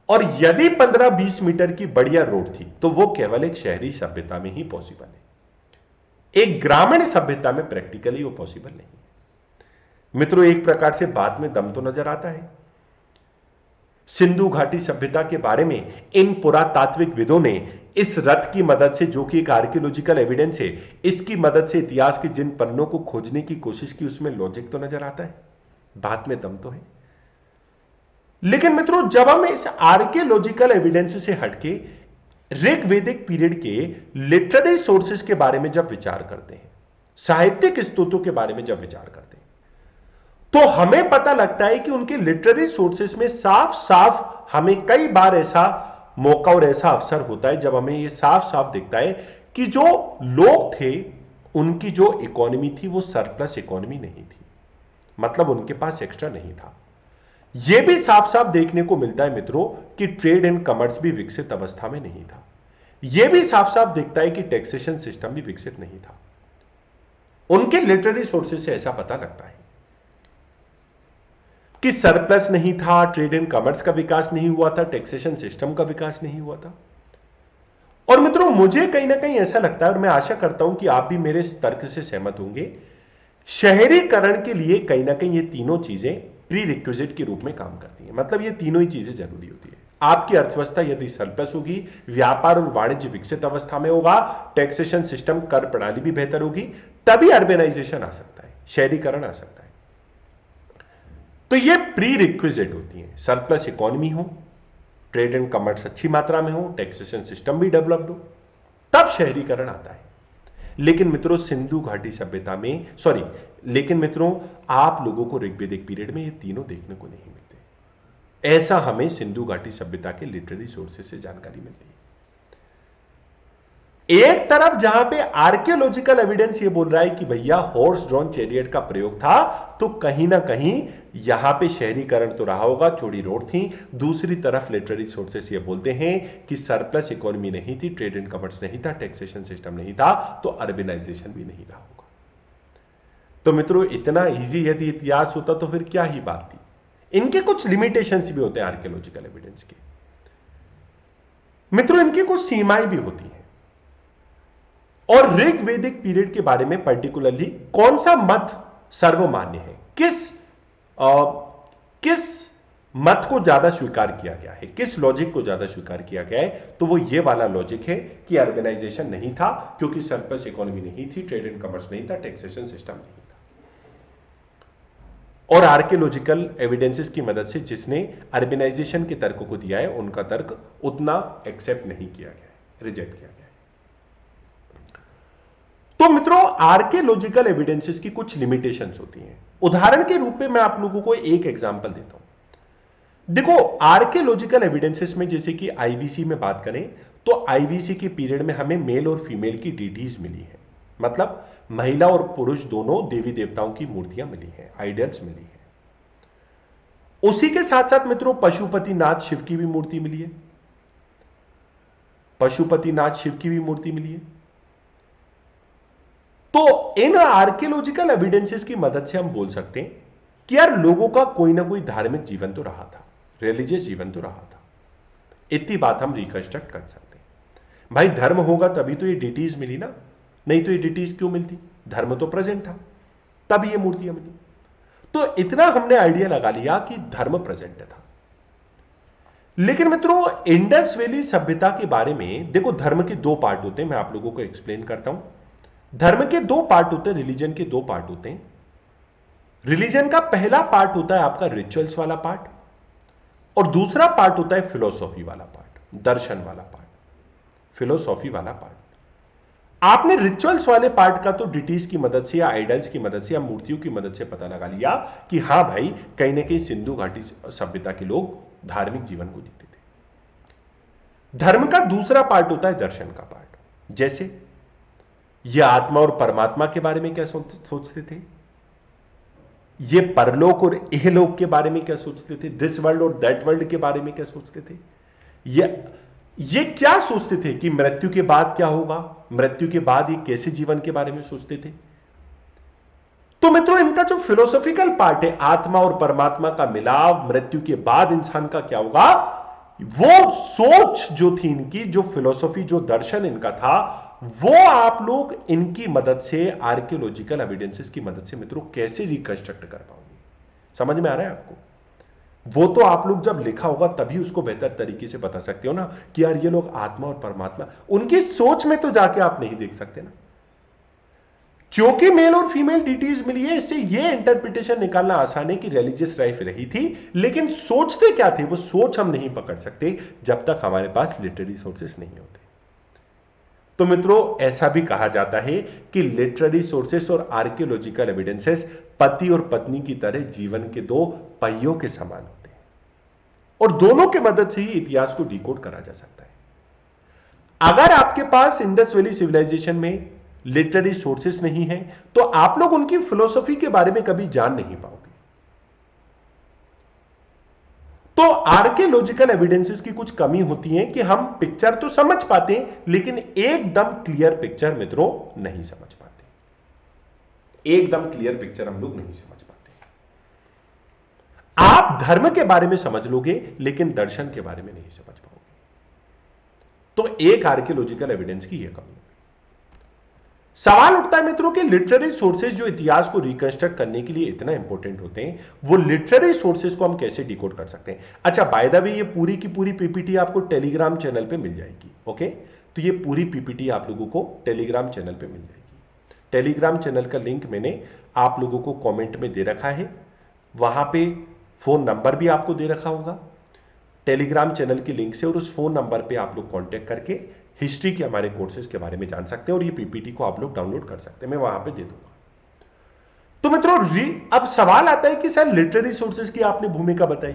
और यदि 15-20 मीटर की बढ़िया रोड थी तो वो केवल एक शहरी सभ्यता में ही पॉसिबल है, एक ग्रामीण सभ्यता में प्रैक्टिकली वो पॉसिबल नहीं है। मित्रों एक प्रकार से बात में दम तो नजर आता है। सिंधु घाटी सभ्यता के बारे में इन पुरातात्विक विदों ने इस रथ की मदद से, जो कि एक आर्कियोलॉजिकल एविडेंस है, इसकी मदद से इतिहास के जिन पन्नों को खोजने की कोशिश की उसमें लॉजिक तो नजर आता है, बात में दम तो है। लेकिन मित्रों जब हम इस आर्कियोलॉजिकल एविडेंस से हटके ऋग्वेदिक पीरियड के लिटरेरी सोर्सेस के बारे में जब विचार करते हैं, साहित्यिक स्रोतों के बारे में जब विचार करते हैं, तो हमें पता लगता है कि उनके लिटरेरी सोर्सेस में साफ साफ हमें कई बार ऐसा मौका और ऐसा अवसर होता है जब हमें यह साफ साफ दिखता है कि जो लोग थे उनकी जो इकोनॉमी थी वो सरप्लस इकोनॉमी नहीं थी, मतलब उनके पास एक्स्ट्रा नहीं था। यह भी साफ साफ देखने को मिलता है मित्रों कि ट्रेड एंड कॉमर्स भी विकसित अवस्था में नहीं था। यह भी साफ साफ दिखता है कि टैक्सेशन सिस्टम भी विकसित नहीं था। उनके लिटरेरी सोर्सेस से ऐसा पता लगता है कि सरप्लस नहीं था, ट्रेड एंड कॉमर्स का विकास नहीं हुआ था, टैक्सेशन सिस्टम का विकास नहीं हुआ था। और मित्रों मुझे कहीं ना कहीं ऐसा लगता है, और मैं आशा करता हूं कि आप भी मेरे इस तर्क से सहमत होंगे, शहरीकरण के लिए कहीं ना कहीं ये तीनों चीजें प्री रिक्विजिट के रूप में काम करती हैं। मतलब ये तीनों ही चीजें जरूरी होती है। आपकी अर्थव्यवस्था यदि सरप्लस होगी, व्यापार और वाणिज्य विकसित अवस्था में होगा, टैक्सेशन सिस्टम, कर प्रणाली भी बेहतर होगी, तभी अर्बेनाइजेशन आ सकता है, शहरीकरण आ सकता है। तो ये प्री रिक्विजिट होती है, सरप्लस इकोनॉमी हो, ट्रेड एंड कॉमर्स अच्छी मात्रा में हो, टैक्सेशन सिस्टम भी डेवलप्ड हो, तब शहरीकरण आता है। लेकिन मित्रों सिंधु घाटी सभ्यता में, लेकिन मित्रों आप लोगों को ऋग्वेदिक पीरियड में ये तीनों देखने को नहीं मिलते। ऐसा हमें सिंधु घाटी सभ्यता के लिटरेरी सोर्सेस से जानकारी मिलती है। एक तरफ जहां पे आर्कियोलॉजिकल एविडेंस ये बोल रहा है कि भैया हॉर्स ड्रॉन चैरियट का प्रयोग था, तो कहीं ना कहीं यहां पे शहरीकरण तो रहा होगा, चौड़ी रोड थी। दूसरी तरफ लिटरेरी सोर्सेस ये बोलते हैं कि सरप्लस इकोनॉमी नहीं थी, ट्रेड एंड कॉमर्स नहीं था, टैक्सेशन सिस्टम नहीं था, तो अर्बनाइजेशन भी नहीं रहा होगा। तो मित्रों, इतना इजी यदि इतिहास होता तो फिर क्या ही बात थी। इनके कुछ लिमिटेशंस भी होते हैं आर्कियोलॉजिकल एविडेंस के। मित्रों, इनकी कुछ सीमाएं भी होती हैं। और ऋग वैदिक पीरियड के बारे में पर्टिकुलरली कौन सा मत सर्वमान्य है, किस मत को ज्यादा स्वीकार किया गया है, किस लॉजिक को ज्यादा स्वीकार किया गया है, तो वो ये वाला लॉजिक है कि ऑर्गेनाइजेशन नहीं था, क्योंकि सरप्लस इकोनॉमी नहीं थी, ट्रेड एंड कॉमर्स नहीं था, टैक्सेशन सिस्टम नहीं था। और आर्कियोलॉजिकल एविडेंसेस की मदद से जिसने अर्बनाइजेशन के तर्क को दिया है, उनका तर्क उतना एक्सेप्ट नहीं किया गया है, रिजेक्ट किया गया है। तो मित्रों, आर्कियोलॉजिकल एविडेंसेस की कुछ लिमिटेशंस होती हैं। उदाहरण के रूप में मैं आप लोगों को एक एग्जांपल देता हूं। देखो, आर्कियोलॉजिकल एविडेंसेस में जैसे कि आईवीसी में बात करें, तो आईवीसी के पीरियड में हमें मेल और फीमेल की डीटीज मिली है, मतलब महिला और पुरुष दोनों देवी देवताओं की मूर्तियां मिली हैं, आइडल्स मिली हैं। उसी के साथ साथ मित्रों, पशुपतिनाथ शिव की भी मूर्ति मिली है, पशुपतिनाथ शिव की भी मूर्ति मिली है। तो इन आर्कियोलॉजिकल एविडेंसेस की मदद से हम बोल सकते हैं कि यार लोगों का कोई ना कोई धार्मिक जीवन तो रहा था, रिलीजियस जीवन तो रहा था। इतनी बात हम रिकंस्ट्रक्ट कर सकते हैं। भाई धर्म होगा तभी तो ये डिटीज मिली ना, नहीं तो ये डिटीज क्यों मिलती? धर्म तो प्रेजेंट था, तब ये मूर्तियां मिली। तो इतना हमने आइडिया लगा लिया कि धर्म प्रेजेंट था। लेकिन मित्रों, इंडस वैली सभ्यता के बारे में देखो, धर्म के दो पार्ट होते हैं, मैं आप लोगों को एक्सप्लेन करता हूं। धर्म के दो पार्ट होते हैं, रिलीजन के दो पार्ट होते हैं। रिलीजन का पहला पार्ट होता है आपका रिचुअल्स वाला पार्ट, और दूसरा पार्ट होता है फिलोसॉफी वाला पार्ट, दर्शन वाला पार्ट, फिलोसॉफी वाला पार्ट। आपने रिचुअल्स वाले पार्ट का तो डिटीज की मदद से या आइडल्स की मदद से या मूर्तियों की मदद से पता लगा लिया कि हां भाई, कहीं ना कहीं सिंधु घाटी सभ्यता के लोग धार्मिक जीवन को जीते थे। धर्म का दूसरा पार्ट होता है दर्शन का पार्ट। जैसे ये आत्मा और परमात्मा के बारे में क्या सोचते थे, ये परलोक और इहलोक के बारे में क्या सोचते थे, दिस वर्ल्ड और दैट वर्ल्ड के बारे में क्या सोचते थे, ये क्या सोचते थे कि मृत्यु के बाद क्या होगा, मृत्यु के बाद ये कैसे जीवन के बारे में सोचते थे। तो मित्रों, इनका जो फिलोसॉफिकल पार्ट है, आत्मा और परमात्मा का मिलाव, मृत्यु के बाद इंसान का क्या होगा, वो सोच जो थी इनकी, जो फिलोसॉफी, जो दर्शन इनका था, वो आप लोग इनकी मदद से, आर्कियोलॉजिकल एविडेंसेस की मदद से मित्रों कैसे रिकंस्ट्रक्ट कर पाओगे। समझ में आ रहा है आपको? वो तो आप लोग जब लिखा होगा तभी उसको बेहतर तरीके से बता सकते हो ना कि यार ये लोग आत्मा और परमात्मा, उनकी सोच में तो जाके आप नहीं देख सकते ना, क्योंकि मेल और फीमेल डिटीज मिली है। इससे ये इंटरप्रिटेशन निकालना आसान है कि रिलीजियस लाइफ रही थी, लेकिन सोचते क्या थे, वो सोच हम नहीं पकड़ सकते जब तक हमारे पास लिटरेरी सोर्सेस नहीं होते। तो मित्रों, ऐसा भी कहा जाता है कि लिटरेरी सोर्सेस और आर्कियोलॉजिकल एविडेंसेस पति और पत्नी की तरह जीवन के दो पहियों के समान होते हैं, और दोनों की मदद से ही इतिहास को डिकोड करा जा सकता है। अगर आपके पास इंडस वैली सिविलाइजेशन में लिटरेरी सोर्सेस नहीं है, तो आप लोग उनकी फिलोसॉफी के बारे में कभी जान नहीं पाओगे। तो आर्कियोलॉजिकल एविडेंसेस की कुछ कमी होती है कि हम पिक्चर तो समझ पाते हैं, लेकिन एकदम क्लियर पिक्चर मित्रों नहीं समझ पाते। एकदम क्लियर पिक्चर हम लोग नहीं समझ पाते। आप धर्म के बारे में समझ लोगे, लेकिन दर्शन के बारे में नहीं समझ पाओगे। तो एक आर्कियोलॉजिकल एविडेंस की यह कमी है। सवाल उठता है मित्रों कि लिटरेरी सोर्सेज जो इतिहास को रिकंस्ट्रक्ट करने के लिए इतना इंपॉर्टेंट होते हैं, वो लिटरेरी सोर्सेज को हम कैसे डिकोड कर सकते हैं। अच्छा, बाय द वे, ये पूरी की पूरी पीपीटी आपको टेलीग्राम चैनल पे मिल जाएगी। ओके, तो ये पूरी पीपीटी आप लोगों को टेलीग्राम चैनल पे मिल जाएगी। टेलीग्राम चैनल का लिंक मैंने आप लोगों को कॉमेंट में दे रखा है, वहां पे फोन नंबर भी आपको दे रखा होगा टेलीग्राम चैनल की लिंक से, और उस फोन नंबर पे आप लोग कांटेक्ट करके हिस्ट्री के हमारे कोर्सेज के बारे में जान सकते हैं, और ये पीपीटी को आप लोग डाउनलोड कर सकते हैं, मैं वहां पे दे दूंगा। तो मित्रों, अब सवाल आता है कि सर लिटरेरी सोर्सेज की आपने भूमिका बताई,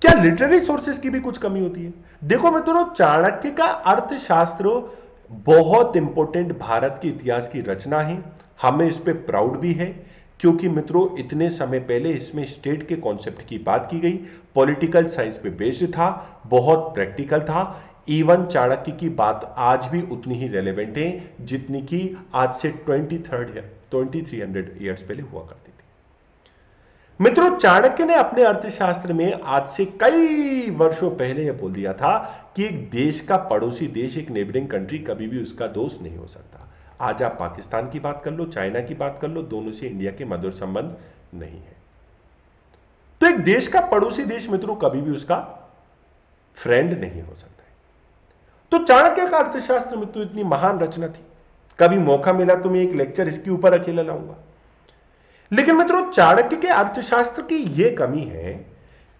क्या लिटरेरी सोर्सेज की भी कुछ कमी होती है? देखो मित्रों, चाणक्य का अर्थशास्त्र बहुत इंपॉर्टेंट भारत के इतिहास की रचना है। हमें इस पे प्राउड भी है, क्योंकि मित्रों इतने समय पहले इसमें स्टेट के कॉन्सेप्ट की बात की गई, पॉलिटिकल साइंस पे बेस्ड था, बहुत प्रैक्टिकल था। इवन चाणक्य की बात आज भी उतनी ही रेलेवेंट है जितनी कि आज से 2300 ईयर्स पहले हुआ करती थी। मित्रों चाणक्य ने अपने अर्थशास्त्र में आज से कई वर्षों पहले यह बोल दिया था कि एक देश का पड़ोसी देश, एक नेबरिंग कंट्री, कभी भी उसका दोस्त नहीं हो सकता। आज आप पाकिस्तान की बात कर लो, चाइना की बात कर लो, दोनों से इंडिया के मधुर संबंध नहीं है। तो एक देश का पड़ोसी देश मित्रों कभी भी उसका फ्रेंड नहीं हो सकता है। तो चाणक्य का अर्थशास्त्र मित्रों इतनी महान रचना थी, कभी मौका मिला तो मैं एक लेक्चर इसके ऊपर अकेला लाऊंगा। लेकिन मित्रों चाणक्य के अर्थशास्त्र की यह कमी है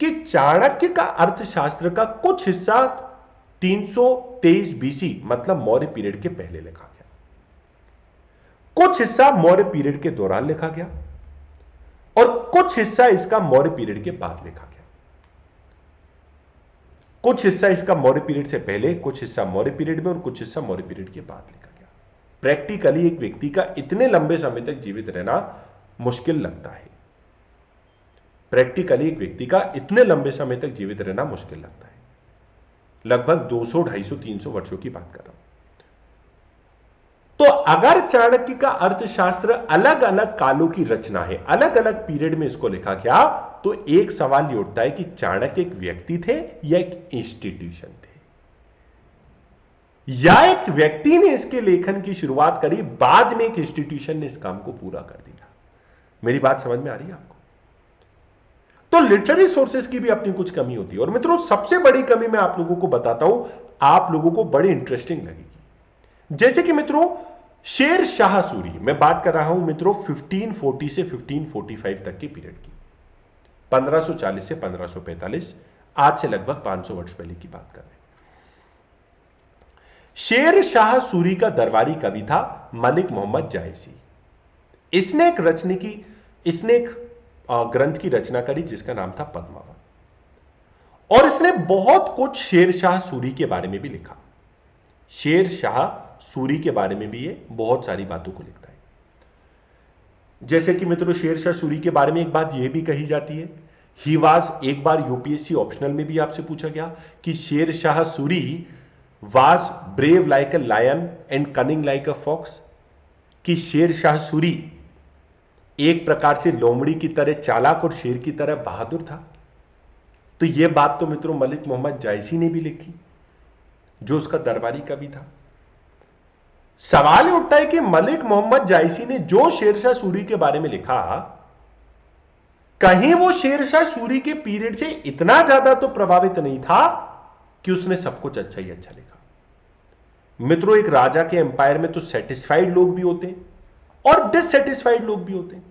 कि चाणक्य का अर्थशास्त्र का कुछ हिस्सा 323 बीसी मतलब मौर्य पीरियड के पहले लिखा गया, कुछ हिस्सा मौर्य पीरियड के दौरान लिखा गया और कुछ हिस्सा इसका मौर्य पीरियड के बाद लिखा गया। कुछ हिस्सा इसका मौर्य पीरियड से पहले, कुछ हिस्सा मौर्य पीरियड में और कुछ हिस्सा मौर्य पीरियड के बाद लिखा गया। प्रैक्टिकली एक व्यक्ति का इतने लंबे समय तक जीवित रहना मुश्किल लगता है। प्रैक्टिकली एक व्यक्ति का इतने लंबे समय तक जीवित रहना मुश्किल लगता है। लगभग 200, 250, 300 वर्षों की बात कर रहा हूं। तो अगर चाणक्य का अर्थशास्त्र अलग अलग कालों की रचना है, अलग अलग पीरियड में इसको लिखा गया, तो एक सवाल ये उठता है कि चाणक्य एक व्यक्ति थे या एक इंस्टीट्यूशन थे, या एक व्यक्ति ने इसके लेखन की शुरुआत करी, बाद में एक इंस्टीट्यूशन ने इस काम को पूरा कर दिया। मेरी बात समझ में आ रही है आपको? तो लिटरेरी सोर्सेस की भी अपनी कुछ कमी होती है। और मित्रों सबसे बड़ी कमी मैं आप लोगों को बताता हूं, आप लोगों को बड़ी इंटरेस्टिंग लगेगी। जैसे कि मित्रों शेर शाह सूरी, मैं बात कर रहा हूं मित्रों 1540 से 1545 तक के पीरियड की, 1540 से 1545, आज से लगभग 500 वर्ष पहले की बात कर रहे हैं। शेर शाह सूरी का दरबारी कवि था मलिक मोहम्मद जायसी। इसने एक ग्रंथ की रचना करी जिसका नाम था पद्मावत, और इसने बहुत कुछ शेर शाह सूरी के बारे में भी लिखा। शेर शाह सूरी के बारे में भी ये बहुत सारी बातों को लिखता है। जैसे कि मित्रों शेर शाह सूरी के बारे में एक बात यह भी कही जाती है, ही वाज, एक बार यूपीएससी ऑप्शनल में भी आपसे पूछा गया कि Sher Shah Suri was brave like a lion and cunning like a fox, कि शेर शाह सूरी एक प्रकार से लोमड़ी की तरह चालाक और शेर की तरह बहादुर था। तो यह बात तो मित्रों मलिक मोहम्मद जायसी ने भी लिखी, जो उसका दरबारी कवि था। सवाल उठता है कि मलिक मोहम्मद जायसी ने जो शेरशाह सूरी के बारे में लिखा, कहीं वो शेरशाह सूरी के पीरियड से इतना ज्यादा तो प्रभावित नहीं था कि उसने सब कुछ अच्छा ही अच्छा लिखा। मित्रों एक राजा के एम्पायर में तो सेटिस्फाइड लोग भी होते हैं और डिससेटिस्फाइड लोग भी होते हैं।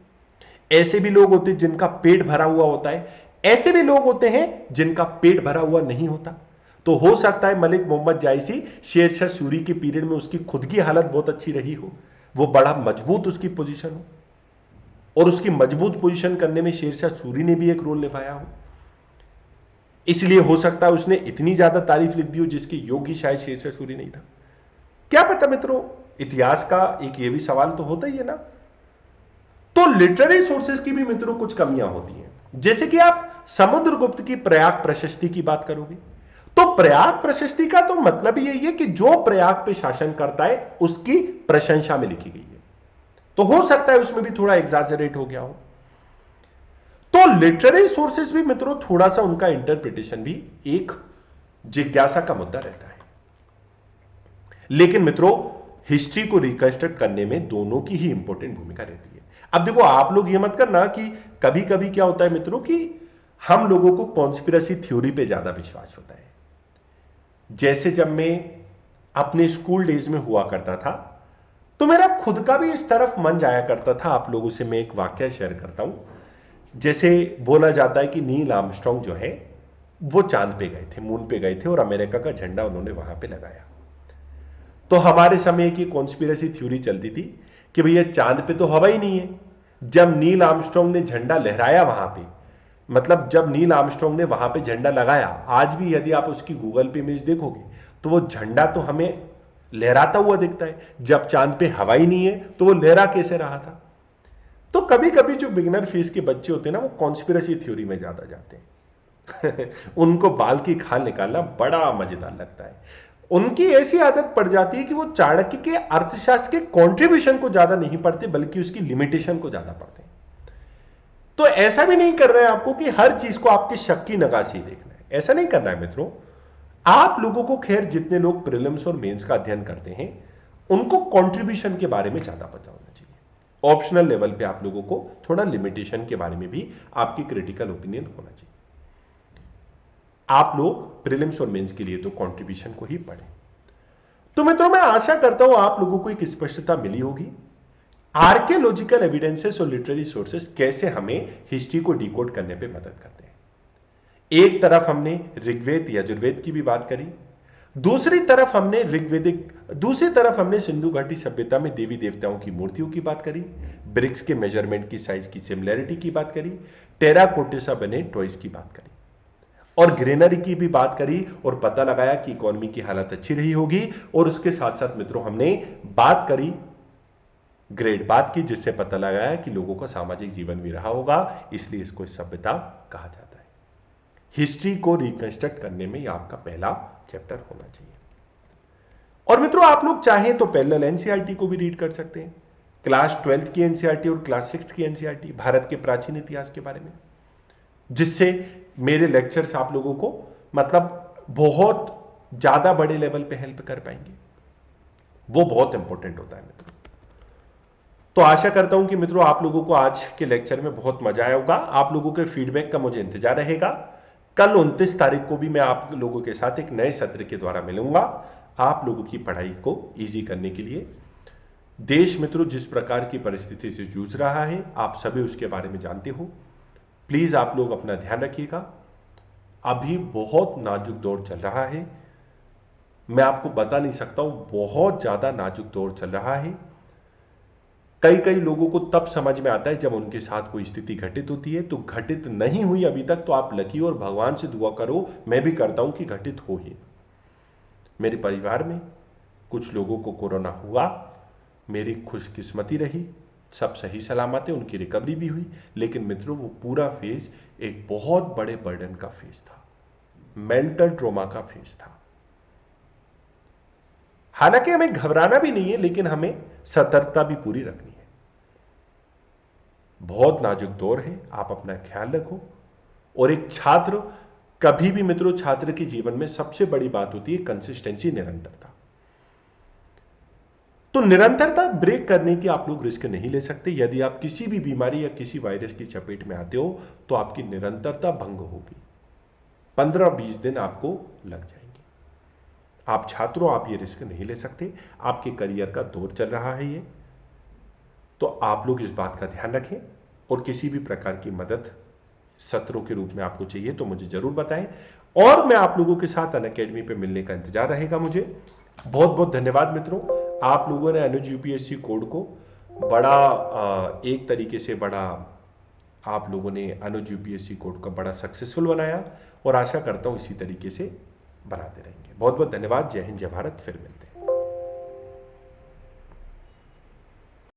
ऐसे भी लोग होते हैं जिनका पेट भरा हुआ होता है, ऐसे भी लोग होते हैं जिनका पेट भरा हुआ नहीं होता। तो हो सकता है मलिक मोहम्मद जायसी शेरशाह सूरी के पीरियड में उसकी खुद की हालत बहुत अच्छी रही हो, वो बड़ा मजबूत उसकी पोजीशन हो, और उसकी मजबूत पोजीशन करने में शेरशाह सूरी ने भी एक रोल निभाया हो। इसलिए हो सकता है उसने इतनी ज्यादा तारीफ लिख दी हो जिसकी योग्य शायद शेरशाह सूरी नहीं था। क्या पता मित्रों, इतिहास का एक ये भी सवाल तो होता ही है ना। तो लिटरेरी सोर्सेस की भी मित्रों कुछ कमियां होती हैं। जैसे कि आप समुद्रगुप्त की प्रयाग प्रशस्ति की बात करोगे, तो प्रयाग प्रशस्ति का तो मतलब यही है कि जो प्रयाग पे शासन करता है उसकी प्रशंसा में लिखी गई है। तो हो सकता है उसमें भी थोड़ा एग्जैजरेट हो गया हो। तो लिटरेरी सोर्सेस भी मित्रों थोड़ा सा उनका इंटरप्रिटेशन भी एक जिज्ञासा का मुद्दा रहता है। लेकिन मित्रों हिस्ट्री को रिकंस्ट्रक्ट करने में दोनों की ही इंपॉर्टेंट भूमिका रहती है। अब देखो आप लोग ये मत करना कि कभी कभी क्या होता है मित्रों कि हम लोगों को कॉन्स्पिरेसी थ्योरी पे ज्यादा विश्वास होता है। जैसे जब मैं अपने स्कूल डेज में हुआ करता था तो मेरा खुद का भी इस तरफ मन जाया करता था। आप लोगों से मैं एक वाक्य शेयर करता हूं। जैसे बोला जाता है कि नील आर्मस्ट्रांग जो है वो चांद पे गए थे, मून पे गए थे और अमेरिका का झंडा उन्होंने वहां पे लगाया। तो हमारे समय की कॉन्स्पिरेसी थ्योरी चलती थी कि भैया चांद पे तो हवा ही नहीं है। जब नील आर्मस्ट्रांग ने झंडा लहराया वहां पे, मतलब जब नील आर्मस्ट्रांग ने वहां पे झंडा लगाया, आज भी यदि आप उसकी गूगल पे इमेज देखोगे तो वो झंडा तो हमें लहराता हुआ दिखता है। जब चांद पे हवा ही नहीं है तो वो लहरा कैसे रहा था? तो कभी कभी जो बिगिनर फेज के बच्चे होते हैं ना, वो कॉन्स्पिरेसी थ्योरी में ज्यादा जाते हैं उनको बाल की खाल निकालना बड़ा मजेदार लगता है। उनकी ऐसी आदत पड़ जाती है कि वो चाणक्य के अर्थशास्त्र के कंट्रीब्यूशन को ज्यादा नहीं पढ़ते, बल्कि उसकी लिमिटेशन को ज्यादा पढ़ते हैं। तो ऐसा भी नहीं कर रहे हैं आपको कि हर चीज को आपके शक की नगाशी देखना है, ऐसा नहीं करना है मित्रों। आप लोगों को, खैर जितने लोग प्रीलिम्स और मेंस का अध्ययन करते हैं, उनको कंट्रीब्यूशन के बारे में ज्यादा पता होना चाहिए। ऑप्शनल लेवल पे आप लोगों को थोड़ा लिमिटेशन के बारे में भी आपकी क्रिटिकल ओपिनियन होना चाहिए। आप लोग प्रीलिम्स और मेंस के लिए तो कंट्रीब्यूशन को ही पढ़ें। तो मित्रों, मैं आशा करता हूं आप लोगों को एक स्पष्टता मिली होगी। आर्कियोलॉजिकल एविडेंसेस और लिटरेरी सोर्सेस कैसे हमें हिस्ट्री को डिकोड करने पे मदद करते हैं। एक तरफ हमने ऋग्वेद यजुर्वेद की भी बात करी, दूसरी तरफ हमने सिंधु घाटी सभ्यता में देवी देवताओं की मूर्तियों की बात करी, ब्रिक्स के मेजरमेंट की साइज की सिमिलैरिटी की बात करी, टेराकोटा से बने टॉयज की बात करी, और ग्रेनरी की भी बात करी, और पता लगाया कि इकोनॉमी की हालत अच्छी रही होगी। और उसके साथ साथ मित्रों हमने बात करी, ग्रेड बात की, जिससे पता लगाया कि लोगों का सामाजिक जीवन भी रहा होगा, इसलिए इसको सभ्यता कहा जाता है। हिस्ट्री को रिकंस्ट्रक्ट करने में यह आपका पहला चैप्टर होना चाहिए। और मित्रों, आप लोग चाहें तो पैरेलल एनसीईआरटी को भी रीड कर सकते हैं, क्लास 12th की एनसीईआरटी और क्लास 6th की एनसीईआरटी भारत के प्राचीन इतिहास के बारे में, जिससे मेरे लेक्चर्स आप लोगों को मतलब बहुत ज्यादा बड़े लेवल पे हेल्प कर पाएंगे। वो बहुत इंपॉर्टेंट होता है मित्रों। तो आशा करता हूं कि मित्रों आप लोगों को आज के लेक्चर में बहुत मजा आया होगा। आप लोगों के फीडबैक का मुझे इंतजार रहेगा। कल 29 तारीख को भी मैं आप लोगों के साथ एक नए सत्र के द्वारा मिलूंगा, आप लोगों की पढ़ाई को इजी करने के लिए। देश मित्रों जिस प्रकार की परिस्थिति से जूझ रहा है, आप सभी उसके बारे में जानते हो। प्लीज आप लोग अपना ध्यान रखिएगा। अभी बहुत नाजुक दौर चल रहा है, मैं आपको बता नहीं सकता हूं, बहुत ज्यादा नाजुक दौर चल रहा है। कई कई लोगों को तब समझ में आता है जब उनके साथ कोई स्थिति घटित होती है। तो घटित नहीं हुई अभी तक तो आप लकी और भगवान से दुआ करो, मैं भी करता हूं कि घटित हो ही। मेरे परिवार में कुछ लोगों को कोरोना हुआ, मेरी खुशकिस्मती रही, सब सही सलामत है, उनकी रिकवरी भी हुई। लेकिन मित्रों वो पूरा फेज एक बहुत बड़े बर्डन का फेज था, मेंटल ट्रॉमा का फेज था। हालांकि हमें घबराना भी नहीं है, लेकिन हमें सतर्कता भी पूरी रखनी है। बहुत नाजुक दौर है, आप अपना ख्याल रखो। और एक छात्र, कभी भी मित्रों छात्र के जीवन में सबसे बड़ी बात होती है कंसिस्टेंसी, निरंतरता। तो निरंतरता ब्रेक करने की आप लोग रिस्क नहीं ले सकते। यदि आप किसी भी बीमारी या किसी वायरस की चपेट में आते हो तो आपकी निरंतरता भंग होगी, 15-20 दिन आपको लग जाएंगे। आप छात्रों, आप ये रिस्क नहीं ले सकते, आपके करियर का दौर चल रहा है ये। तो आप लोग इस बात का ध्यान रखें, और किसी भी प्रकार की मदद सत्रों के रूप में आपको चाहिए तो मुझे जरूर बताएं। और मैं आप लोगों के साथ अनअकैडमी पे मिलने का इंतजार रहेगा मुझे। बहुत बहुत धन्यवाद मित्रों। आप लोगों ने अनुज यूपीएससी कोड को बड़ा एक तरीके से बड़ा, आप लोगों ने अनुज यूपीएससी कोड का बड़ा सक्सेसफुल बनाया, और आशा करता हूं इसी तरीके से बनाते रहेंगे। बहुत बहुत धन्यवाद। जय हिंद, जय भारत। फिर मिलते हैं।